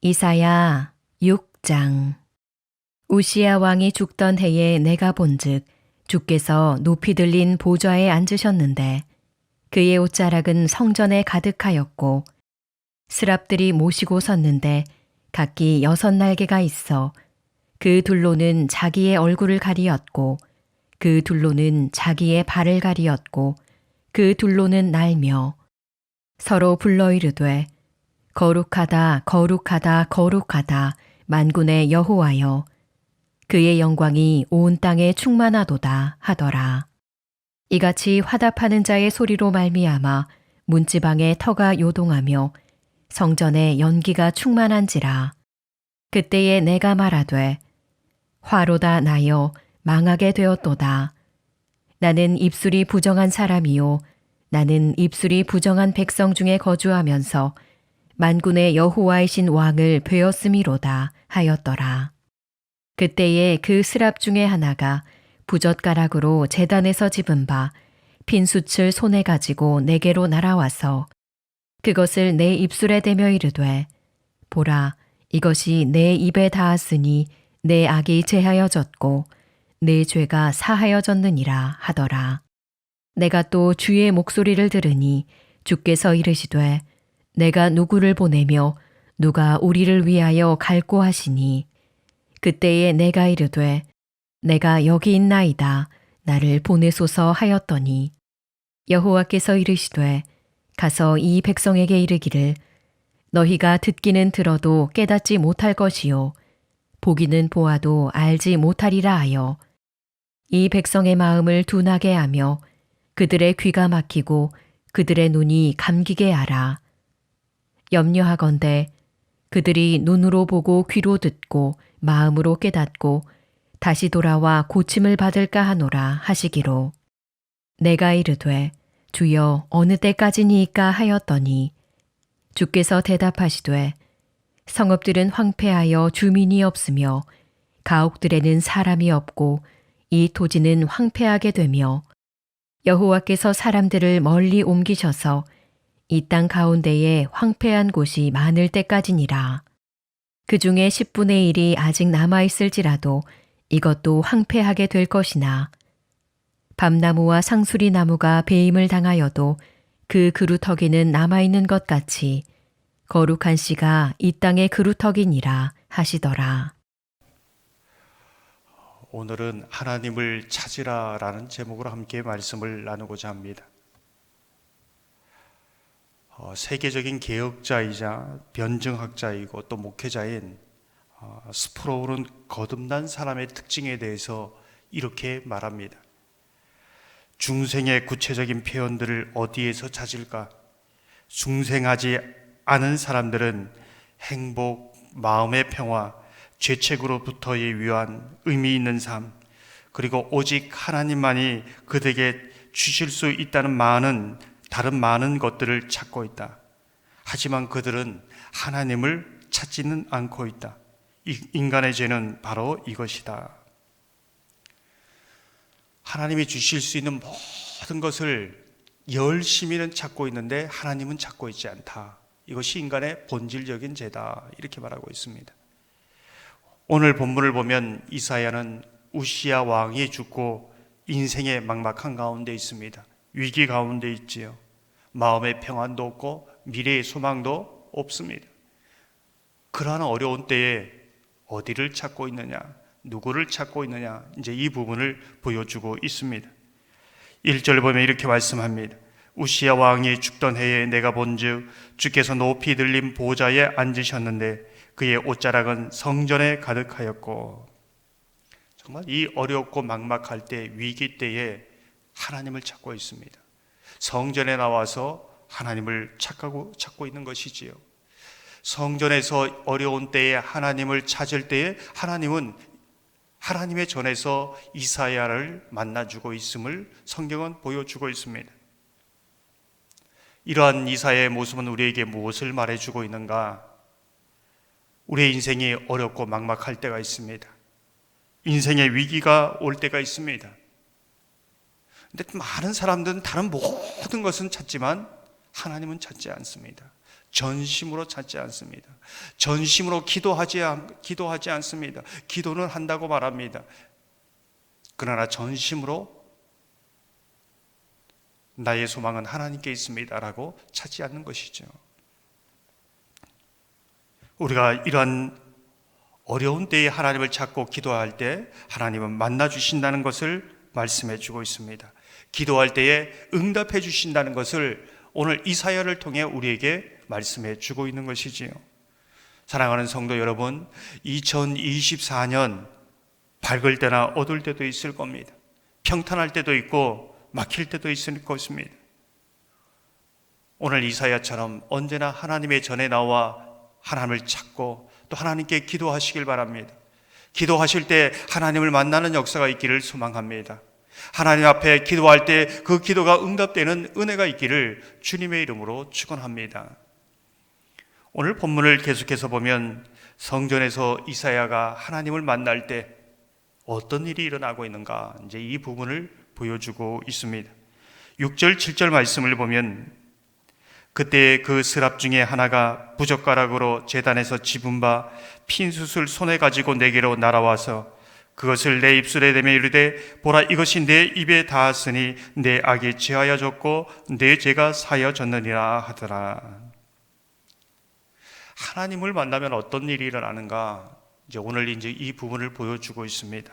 이사야 6장. 우시야 왕이 죽던 해에 내가 본즉 주께서 높이 들린 보좌에 앉으셨는데 그의 옷자락은 성전에 가득하였고 스랍들이 모시고 섰는데 각기 6날개가 있어 그 둘로는 자기의 얼굴을 가리었고 그 둘로는 자기의 발을 가리었고 그 둘로는 날며 서로 불러 이르되 거룩하다 거룩하다 거룩하다 만군의 여호와여 그의 영광이 온 땅에 충만하도다 하더라. 이같이 화답하는 자의 소리로 말미암아 문지방에 터가 요동하며 성전에 연기가 충만한지라. 그때에 내가 말하되 화로다 나여 망하게 되었도다. 나는 입술이 부정한 사람이요 나는 입술이 부정한 백성 중에 거주하면서 만군의 여호와이신 왕을 베었음이로다 하였더라. 그때에 그 스랍 중에 하나가 부젓가락으로 제단에서 집은 바 핀 숯을 손에 가지고 내게로 날아와서 그것을 내 입술에 대며 이르되 보라 이것이 내 입에 닿았으니 내 악이 제하여졌고 내 죄가 사하여졌느니라 하더라. 내가 또 주의 목소리를 들으니 주께서 이르시되 내가 누구를 보내며 누가 우리를 위하여 갈고 하시니 그때에 내가 이르되 내가 여기 있나이다 나를 보내소서 하였더니 여호와께서 이르시되 가서 이 백성에게 이르기를 너희가 듣기는 들어도 깨닫지 못할 것이요 보기는 보아도 알지 못하리라 하여 이 백성의 마음을 둔하게 하며 그들의 귀가 막히고 그들의 눈이 감기게 하라. 염려하건대 그들이 눈으로 보고 귀로 듣고 마음으로 깨닫고 다시 돌아와 고침을 받을까 하노라 하시기로. 내가 이르되 주여 어느 때까지니이까 하였더니 주께서 대답하시되 성읍들은 황폐하여 주민이 없으며 가옥들에는 사람이 없고 이 토지는 황폐하게 되며 여호와께서 사람들을 멀리 옮기셔서 이 땅 가운데에 황폐한 곳이 많을 때까지니라. 그 중에 10분의 1이 아직 남아있을지라도 이것도 황폐하게 될 것이나 밤나무와 상수리 나무가 배임을 당하여도 그 그루터기는 남아있는 것 같이 거룩한 씨가 이 땅의 그루터기니라 하시더라. 오늘은 하나님을 찾으라라는 제목으로 함께 말씀을 나누고자 합니다. 세계적인 개혁자이자 변증학자이고 또 목회자인 스프로울은 거듭난 사람의 특징에 대해서 이렇게 말합니다. 중생의 구체적인 표현들을 어디에서 찾을까? 중생하지 않은 사람들은 행복, 마음의 평화, 죄책으로부터의 위안, 의미 있는 삶, 그리고 오직 하나님만이 그들에게 주실 수 있다는 다른 많은 것들을 찾고 있다. 하지만 그들은 하나님을 찾지는 않고 있다. 인간의 죄는 바로 이것이다. 하나님이 주실 수 있는 모든 것을 열심히는 찾고 있는데 하나님은 찾고 있지 않다. 이것이 인간의 본질적인 죄다. 이렇게 말하고 있습니다. 오늘 본문을 보면 이사야는 우시야 왕이 죽고 인생의 막막한 가운데 있습니다. 위기 가운데 있지요. 마음의 평안도 없고 미래의 소망도 없습니다. 그러한 어려운 때에 어디를 찾고 있느냐, 누구를 찾고 있느냐, 이제 이 부분을 보여주고 있습니다. 1절 보면 이렇게 말씀합니다. 우시야 왕이 죽던 해에 내가 본즉 주께서 높이 들린 보좌에 앉으셨는데 그의 옷자락은 성전에 가득하였고. 정말 이 어렵고 막막할 때, 위기 때에 하나님을 찾고 있습니다. 성전에 나와서 하나님을 찾고 있는 것이지요. 성전에서 어려운 때에 하나님을 찾을 때에 하나님은 하나님의 전에서 이사야를 만나주고 있음을 성경은 보여주고 있습니다. 이러한 이사야의 모습은 우리에게 무엇을 말해주고 있는가? 우리의 인생이 어렵고 막막할 때가 있습니다. 인생의 위기가 올 때가 있습니다. 근데 많은 사람들은 다른 모든 것은 찾지만 하나님은 찾지 않습니다. 전심으로 찾지 않습니다. 전심으로 기도하지 않습니다. 기도는 한다고 말합니다. 그러나 전심으로 나의 소망은 하나님께 있습니다라고 찾지 않는 것이죠. 우리가 이러한 어려운 때에 하나님을 찾고 기도할 때 하나님은 만나 주신다는 것을 말씀해 주고 있습니다. 기도할 때에 응답해 주신다는 것을 오늘 이사야를 통해 우리에게 말씀해 주고 있는 것이지요. 사랑하는 성도 여러분, 2024년 밝을 때나 어두울 때도 있을 겁니다. 평탄할 때도 있고 막힐 때도 있을 것입니다. 오늘 이사야처럼 언제나 하나님의 전에 나와 하나님을 찾고 또 하나님께 기도하시길 바랍니다. 기도하실 때 하나님을 만나는 역사가 있기를 소망합니다. 하나님 앞에 기도할 때 그 기도가 응답되는 은혜가 있기를 주님의 이름으로 축원합니다. 오늘 본문을 계속해서 보면 성전에서 이사야가 하나님을 만날 때 어떤 일이 일어나고 있는가, 이제 이 부분을 보여주고 있습니다. 6절, 7절 말씀을 보면 그때 그 스랍 중에 하나가 부젓가락으로 제단에서 집은 바 핀 숯을 손에 가지고 내게로 날아와서 그것을 내 입술에 대며 이르되 보라 이것이 내 입에 닿았으니 내 악이 제하여졌고 내 죄가 사여졌느니라 하더라. 하나님을 만나면 어떤 일이 일어나는가, 이제 오늘 이제 이 부분을 보여주고 있습니다.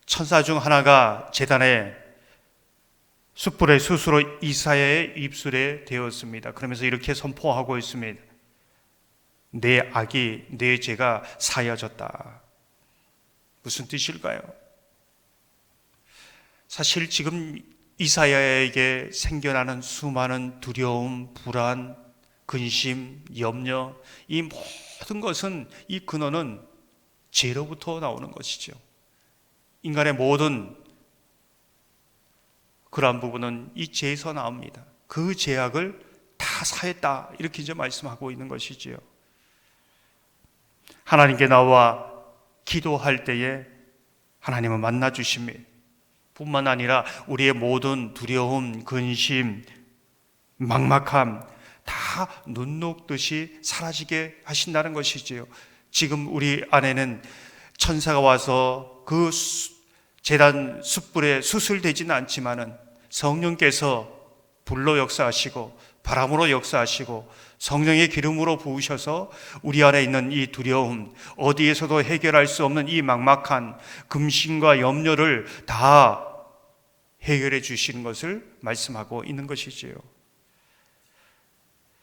천사 중 하나가 제단에 숯불의 숯으로 이사야의 입술에 대었습니다. 그러면서 이렇게 선포하고 있습니다. 내 악이, 내 죄가 사여졌다. 무슨 뜻일까요? 사실 지금 이사야에게 생겨나는 수많은 두려움, 불안, 근심, 염려, 이 모든 것은, 이 근원은 죄로부터 나오는 것이죠. 인간의 모든 그러한 부분은 이 죄에서 나옵니다. 그 죄악을 다 사했다, 이렇게 이제 말씀하고 있는 것이지요. 하나님께 나와 기도할 때에 하나님은 만나 주십니다. 뿐만 아니라 우리의 모든 두려움, 근심, 막막함 다 눈 녹듯이 사라지게 하신다는 것이지요. 지금 우리 안에는 천사가 와서 그 제단 숯불에 숯을 대지는 않지만은 성령께서 불로 역사하시고 바람으로 역사하시고 성령의 기름으로 부으셔서 우리 안에 있는 이 두려움, 어디에서도 해결할 수 없는 이 막막한 근심과 염려를 다 해결해 주시는 것을 말씀하고 있는 것이지요.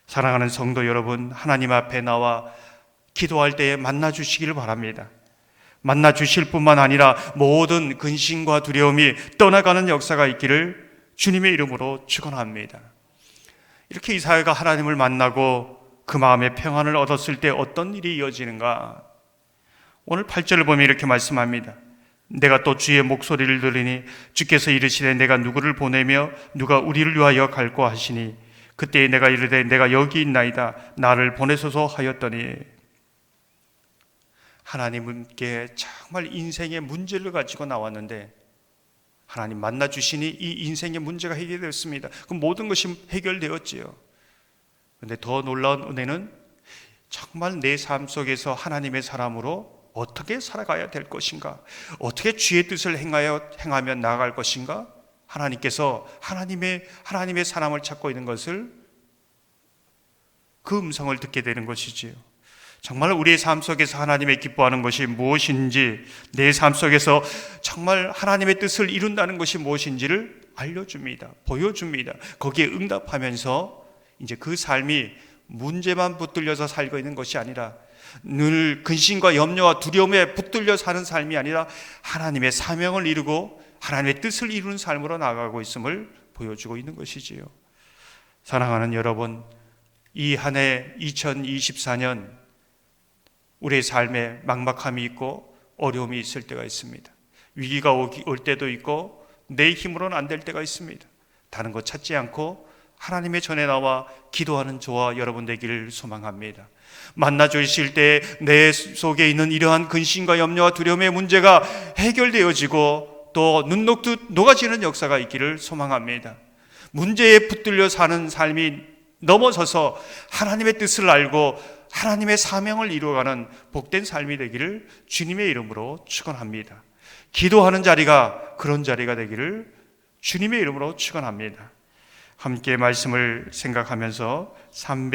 사랑하는 성도 여러분, 하나님 앞에 나와 기도할 때에 만나 주시기를 바랍니다. 만나 주실 뿐만 아니라 모든 근심과 두려움이 떠나가는 역사가 있기를 주님의 이름으로 축원합니다. 이렇게 이사야가 하나님을 만나고 그 마음에 평안을 얻었을 때 어떤 일이 이어지는가? 오늘 8절을 보면 이렇게 말씀합니다. 내가 또 주의 목소리를 들으니 주께서 이르시되 내가 누구를 보내며 누가 우리를 위하여 갈고 하시니 그때 내가 이르되 내가 여기 있나이다 나를 보내소서 하였더니, 하나님께 정말 인생의 문제를 가지고 나왔는데 하나님 만나 주시니 이 인생의 문제가 해결되었습니다. 그럼 모든 것이 해결되었지요. 그런데 더 놀라운 은혜는 정말 내 삶 속에서 하나님의 사람으로 어떻게 살아가야 될 것인가, 어떻게 주의 뜻을 행하며 나아갈 것인가, 하나님께서 하나님의 사람을 찾고 있는 것을, 그 음성을 듣게 되는 것이지요. 정말 우리의 삶 속에서 하나님의 기뻐하는 것이 무엇인지, 내 삶 속에서 정말 하나님의 뜻을 이룬다는 것이 무엇인지를 알려줍니다. 보여줍니다. 거기에 응답하면서 이제 그 삶이 문제만 붙들려서 살고 있는 것이 아니라, 늘 근심과 염려와 두려움에 붙들려 사는 삶이 아니라 하나님의 사명을 이루고 하나님의 뜻을 이루는 삶으로 나아가고 있음을 보여주고 있는 것이지요. 사랑하는 여러분, 이 한 해 2024년 우리의 삶에 막막함이 있고 어려움이 있을 때가 있습니다. 위기가 올 때도 있고 내 힘으로는 안 될 때가 있습니다. 다른 것 찾지 않고 하나님의 전에 나와 기도하는 저와 여러분 되기를 소망합니다. 만나 주실 때 내 속에 있는 이러한 근심과 염려와 두려움의 문제가 해결되어지고 또 눈 녹듯 녹아지는 역사가 있기를 소망합니다. 문제에 붙들려 사는 삶이 넘어서서 하나님의 뜻을 알고 하나님의 사명을 이루어가는 복된 삶이 되기를 주님의 이름으로 축원합니다. 기도하는 자리가 그런 자리가 되기를 주님의 이름으로 축원합니다. 함께 말씀을 생각하면서